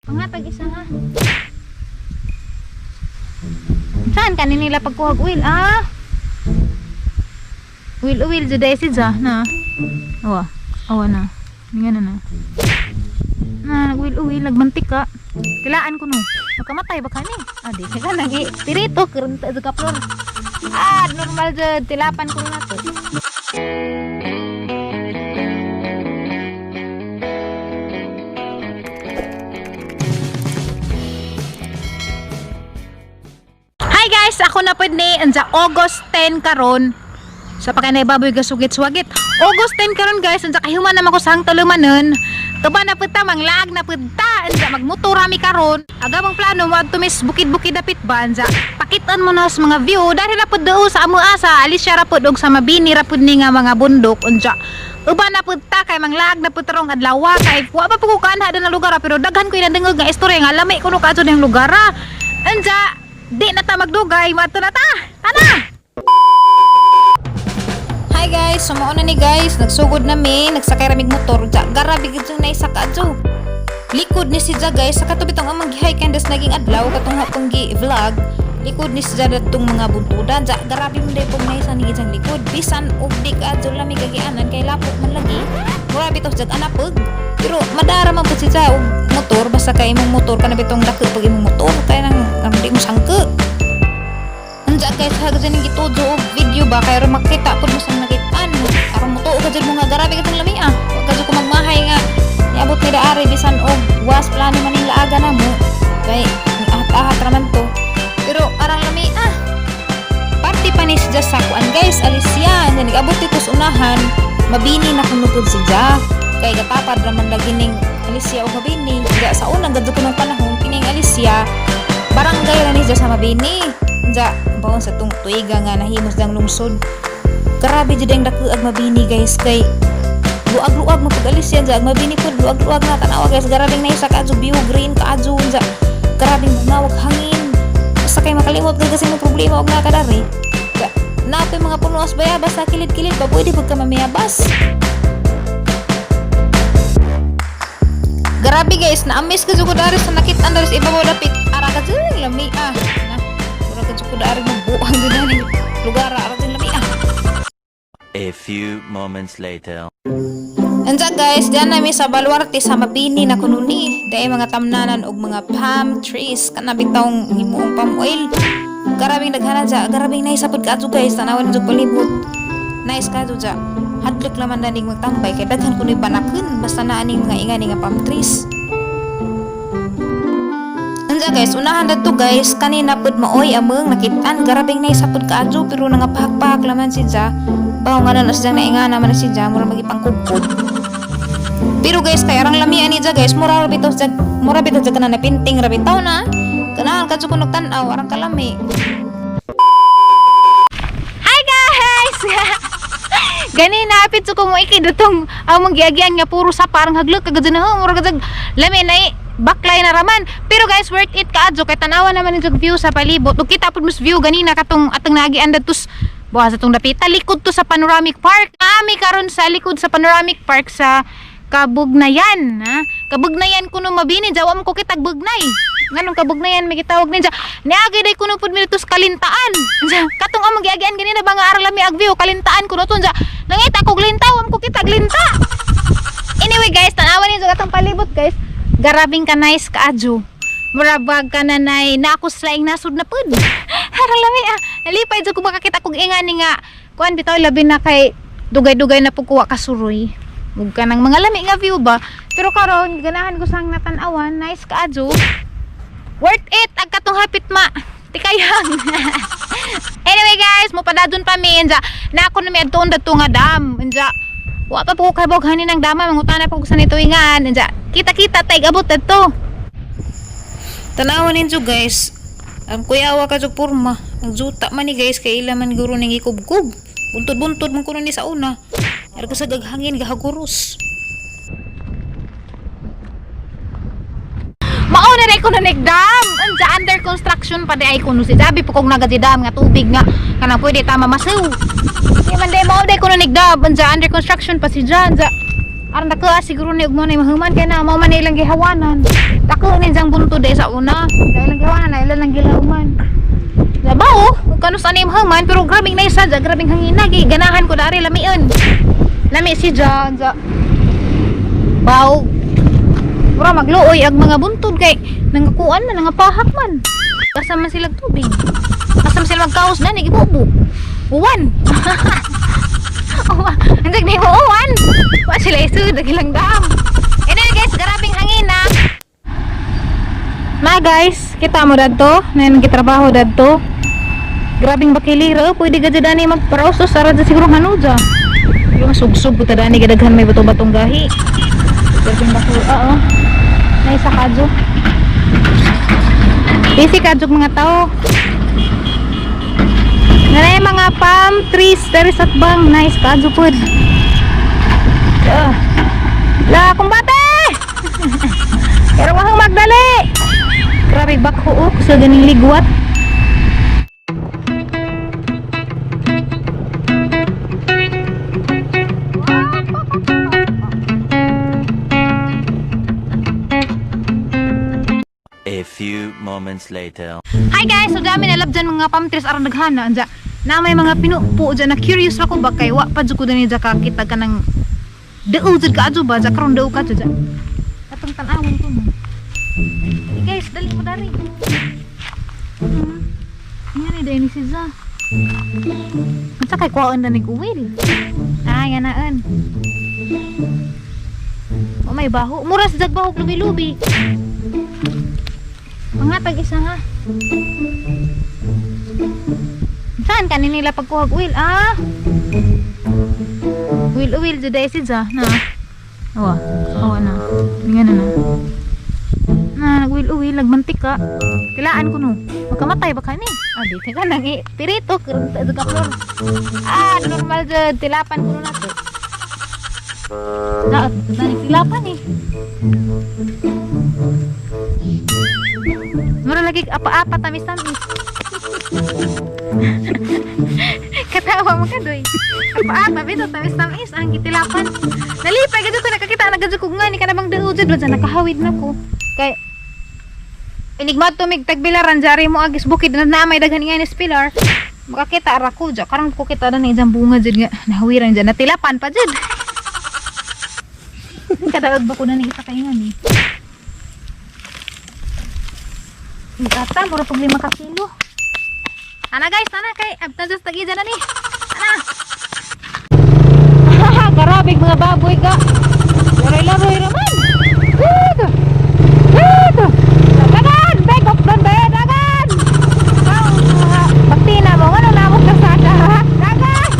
Pangatag isa ha. Saan ka nila pagkuhag uwil? Uwil juday si Jah na. Awa na. Nga na. Nag-uwil, nagmantik ka. Kilaan ko no. Magkamatay ba ka ni? Di ka nag-spirito. Kurunta sa kaplor. Normal dyan. Tilapan ko na to. Hi guys! Ako na po ni sa August 10 karon. Sa pagkanay baboy gasugit-swagit. August 10 karon guys. Sa kahuman naman ko sa hang talumanon. Tuba na punta, manglaag na punta. Anza, magmotor rami karon. Aga mong plano mo tumis bukid-bukid dapit ba? Anza, pakitan mo na sa mga view. Dahil rapod doon sa amuasa. Alis siya rapod og sa mabini rapod ni nga mga bundok. Anza, uba na punta kay manglaag na punta rong adlawa. Kay wa pa po kaanha doon ng lugar. Pero daghan ko yung nadengog nga istorya nga lami ko no kaso ng lugar. Anza, di na ta magdugay. Mato na ta. Tana! Hi guys, sumauna ni guys, nagsugod nami, nagsakay ramig motor, garabi gid na isa ka adto. Likod ni si Ja guys, sa katubitong amang gihay kandas naging adlaw katong hapong gi-vlog. Likod ni si Ja datong mga buntudan, garabi mo dai pog na isa ni gid likod. Bisan og di ka adto lami gagianan kay lapot man lagi. Grabe to jag anapog. Pero madara man pud si Ja og motor basta kay imong motor kana bitong dako pag imong motor kay nang di mo sangke. Anja kay sa ganing gitudo og video ba kay ron makita pud mo sa nakitaan aron mo tuo ka jud mo nga garabi katong lami wa ka jud ko magmahay nga niabot ni daari bisan og was plano man ning laaga na mo kay ahat raman to pero arang lami party pa ni si Ja sa kuan guys Alicia nga nigabot dito sa unahan mabini na kunupod si Ja kay gatapad raman lagi ning Alicia og mabini diga sa unang gadto ko ng panahon kining Alicia barangay ra ni Ja sa mabini ja bawon sa tung tuiga nga nahimos dang lungsod. Grabe jud ang dako ag mabini guys kay luag-luag mo pagalis yan ja ag mabini pud luag-luag na tanawa guys garabing na isa ka view green ka adjo ja garabing bungawag hangin basta kay makalimot ka kasi mo problema og nakadari. Napoy mga punuas bayabas sa kilid-kilid ba pwede pud ka mamiyabas. Grabe guys na-miss ka jud ko dari sa nakit-an dari sa ibabaw dapit ara ka jud lami dari magbuang din ni lugar ara din lami A few moments later. Anza guys, diyan nami sa Baluarte sa Mabini na kununi. Dai mga tamnanan og mga palm trees kana bitawng himuong palm oil. Garabing daghana ja, garabing nice sapud kadto guys, tanawon jud palibot. Nice kadto ja. Hadlok laman danig magtambay kay daghan kunoy banakon basta na aning mga ingani nga palm trees. Anza guys, unahan dadto guys, kanina pud maoy among nakitaan garabing nice sapud kadto pero nangapahak-pahak laman si Ja. Bawo nga na sa naingana man si Ja mura magipangkugkod. Pero guys kay arang lami ani Ja guys mura bitaw sa kana na pinting ra bitaw na. Kanahan kadto ko nagtan-aw arang kalami. Hi guys. Ganina apit ko mo ikidutong among giagian nga puro sa parang haglok kagad na mura kag lami na baklay na raman. Pero guys worth it kaadto kay tanawa naman ni view sa palibot. Ug kita pud mas view ganina katong atong nagian dadtos buha sa itong dapita, likod to sa Panoramic Park. Kami karon sa likod sa Panoramic Park sa Kabugnayan. Kabugnayan kuno mabini, jawa mo ko kitag bugnay. Nganong Kabugnayan may gitawag ninja. Niagi day kuno pud minutos kalintaan. Katong among giagian ganina ba nga aral lami ag view kalintaan kuno to. Nangita kog lintaw am ko kitag linta. Anyway guys, tanawan ninyo katong palibot guys. Garabing ka nice kaadyo. Murabag ka nanay na ako slaing nasud na pud. Harang lami nalipay jud ko makakita kog ingani nga kuan bitaw labi na kay dugay-dugay na pud kuwa kasuroy. Ug kanang mga lami nga view ba. Pero karon ganahan ko sang natan-awan, nice kaadyo. Worth it ag katong hapit ma. Tikayang. Anyway guys, mo padadon pa mi enja. Na ako na mi adton dadto nga dam. Enja. Wa pa po kabog hanin ang dama mangutana pa ko sa nituingan. Enja. Kita-kita tay abot dadto. Tanawan ninyo guys, ang kuyawa ka sa purma, ang juta man ni guys, kay ila man guro ning ikubkub. Buntod-buntod man kuno ni sa una. Ar ko sa gaghangin gahaguros. Mauna na ko na nagdam. Anja under construction pa di ay kuno si Dabi po kog nagadidam nga tubig nga kana pwede ta mamasew. Di man day mao day kuno nagdam. Anja under construction pa si Jan. Aron dako siguro ni ug mo na mahuman kay na mao man ilang gihawanan. Dako ni jang po dahil sa una. Dahil lang gawa na, ilan lang gilauman. Labaw, kano sa anim haman, pero grabing na isa, grabing hangin lagi. Ganahan ko dari, lamiin. Lami si Jan, baw. Mura magluoy, ag mga buntod kay, nangakuan man, nangapahak man. Kasama sila tubig. Kasama sila magkaos na, nagibubo. Uwan. Andag na yung uwan. Wa sila isu, dagilang dam. Anyway guys, grabing hangin na. Na guys, kita mo dadto, na nagkitrabaho dadto. Grabing bakilira, pwede ka dyan magparausos, sarad sa siguro hanuja. Yung sugsug po tada ni gadaghan may bato-batong gahi. Grabing bakilira, na isa kadyo. Busy kadyo mga tao. Nanay mga palm trees dari satbang, nice kadyo po. La, kumbate! Pero wahang magdali! Grabe bakhuok sa ganing ligwat. A few moments later. Hi guys! So dami na labdyan mga palm trees aron naghana. Anja, na may mga pinupo dyan na curious ako ba kay wa pa dyan ko dyan dyan kakita ka ng dao dyan ka adyo ba? Dyan karoon dao ka dyan. Atong tanawin ko mo. Hey guys, dali mo dari. Yan ni dahil ni si Za. Masa kay kuhaan na nag-uwil. Yan naan. O may baho. Mura sa bahog lubi-lubi. Mga tag-isa ha. Saan kanin nila pagkuhag uwil? Uwil dyan dahil si Za. Na. Awa na. Tingnan na. Nag-uwil-uwil, nagmantik ka. Tilaan ko no. Magkamatay ba ka ni? Di ka nang pirito. Kurunta dyan ka flor. Normal dyan. Tilapan ko na to. Tilapan eh. Mura lagi apa-apa tamis-tamis. Katawa mo ka doy. Apa-apa bito tamis-tamis ang gitilapan. Nalipay ka dito nakakita nagadyo ko nga ni ka nabang daudyo dyan nakahawid na ko. Kay inigmat tumig tagbilaran jari mo agis bukid na namay daghan nga ni pilar. Makakita ara ko dyan. Karang ko kita na ni bunga dyan nga nahawiran dyan. Natilapan pa dyan. Kadawag ba ko na ni kita kayo nga ni. Gata, mura pag 5 kilo. Ana guys, ana kay abta just tagi dyan na ni. Ana. Karabig mga baboy ka. Laroy-laroy naman. Dito. Dagan! Beg of doon ba? Dagan! Bakti na mo. Ano namok ka sa dagat? Dagan!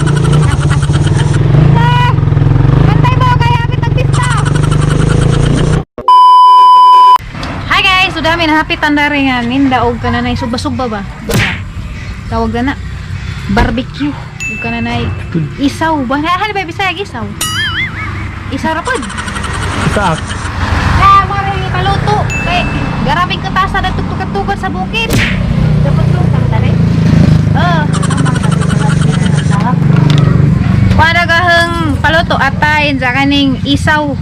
Mantay mo kaya hapit ang pista. Hi guys! So dami na hapit ang daringan. Nindaog ka na na. Sugba-sugba ba? Tawag na na. Barbecue. Huwag ka na na. Isaw ba? Ano ba bisayag isaw? Isaw rapod. Saak. Maraming paluto. Kay garabing katasa na tukad-tukad sa bukid. Dapat tukad tali. Para gaheng paluto atay sa kaning isaw.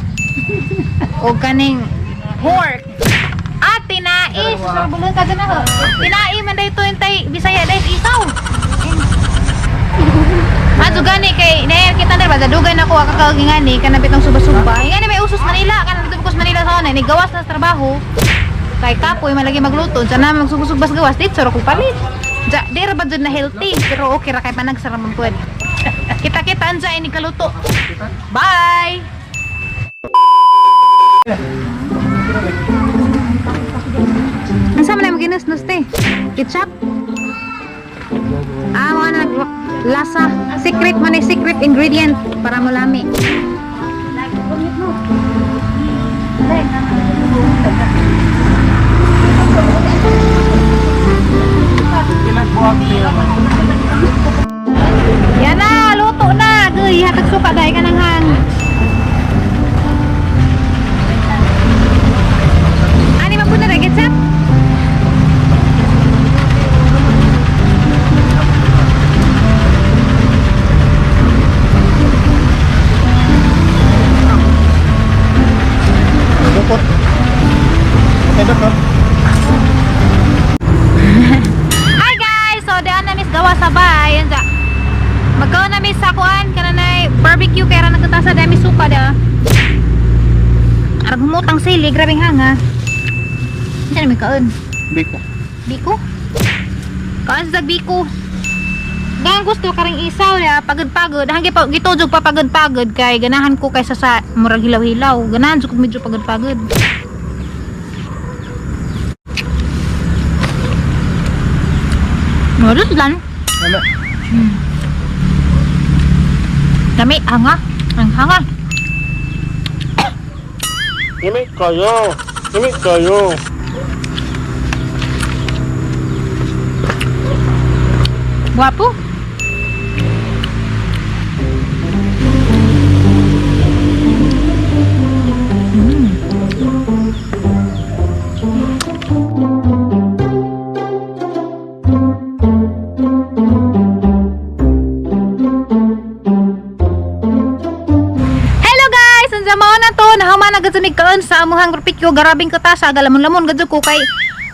O kaning pork. Tinais. Bulong ka dyan ako. Tinai man dahil ito yung bisaya dahil isaw. Gani kay nair kita na ba dadugan ako kakagingani kanapit ang suba-suba. Ingani may usos Manila kanapit bukos Manila sa ni gawas na trabaho. Kay kapoy malagi magluto, diyan na magsubas gawas dito ra ko palit. Ja, di ra ba dyan na healthy pero okay ra kay panagsaraman puwed. Kita-kita anja ini kaluto. Bye. Nasaan mo na mag-inus-nus te? Ketchup? Mga lasa. Secret mo na secret ingredient para mo lami. Yan na, luto na. Guy, hatag suka dahil ka nang hang. Ani man po na rin, ketchup? sa bahay. Yan dyan. Magkaon na may sakuan. Kananay barbecue. Kaya nagkita sa dami suka da. Arag humutang sili. Grabing hanga. Yan na may kaon. Biko. Biko? Kaon sa biko. Gangan gusto karing isaw ya. Pagod-pagod. Hanggang gitujog pa pagod-pagod. Kay ganahan ko kaysa sa murag hilaw-hilaw. Ganahan ko medyo pagod-pagod. Noodles lang. Ano? Dami, hanga. Ang hanga. Imik kayo. Imik kayo. Guwapo. Nahaman na gadto ni kaon sa amuhang barbecue garabing ketas aga lamon-lamon gadto ko kay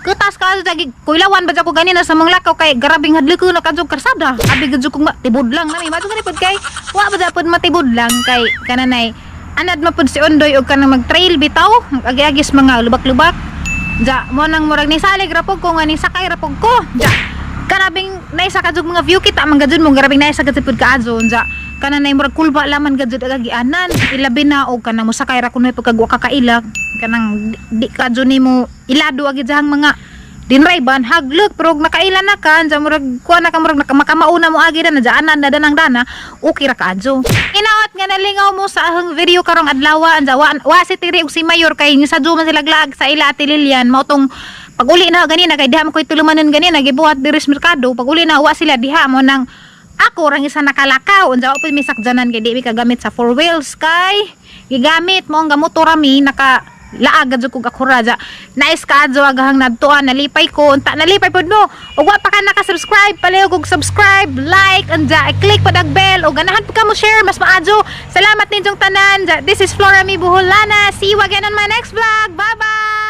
ketas ka dagi kuilawan ba ko ganina sa mga lakaw kay garabing hadli ko na kadto karsada abi gadto ko matibod lang nami mato gani pod kay wa ba pod matibod lang kay kananay anad mapod si Ondoy og kanang mag-trail bitaw agi-agis mga lubak-lubak ja mo nang murag ni salig rapog ko nga ni sakay rapog ko ja karabing naisa kadto mga view kita man gadto mo garabing naisa gadto pod kaadto ja kananay murag kulba laman gadjud agagianan ilabi na og kanang mosakay ra kunoy pagkagwa kakailag kanang di kadjud nimo ilado agi jahang mga dinrayban haglek pero nakaila na kan sa murag kuha na ka murag makamauna mo agi na jaanan na danang dana okay ra kadjo inaot nga nalingaw mo sa ahang video karong adlaw anja wa si Tiri ug si Mayor kay ni sa Juma sila glag sa ila Ate Lilian mao tong pag-uli na ganina kay diha mo koy tulumanon ganina gibuhat diri sa merkado pag-uli na wa sila diha mo nang ako rang isa nakalakaw unsa pa mi sakjanan kay di mi kagamit sa 4 wheels kay gigamit mo ang motor mi naka laag gadyo kog akura ja nice ka adjo agahang nadtuan nalipay ko unta nalipay pod mo ug wa pa ka naka-subscribe palihog og subscribe like anja i-click pod ang bell ug ganahan pa ka mo share mas maadyo salamat ninyong tanan this is Flora Mi Buholana see you again on my next vlog bye bye.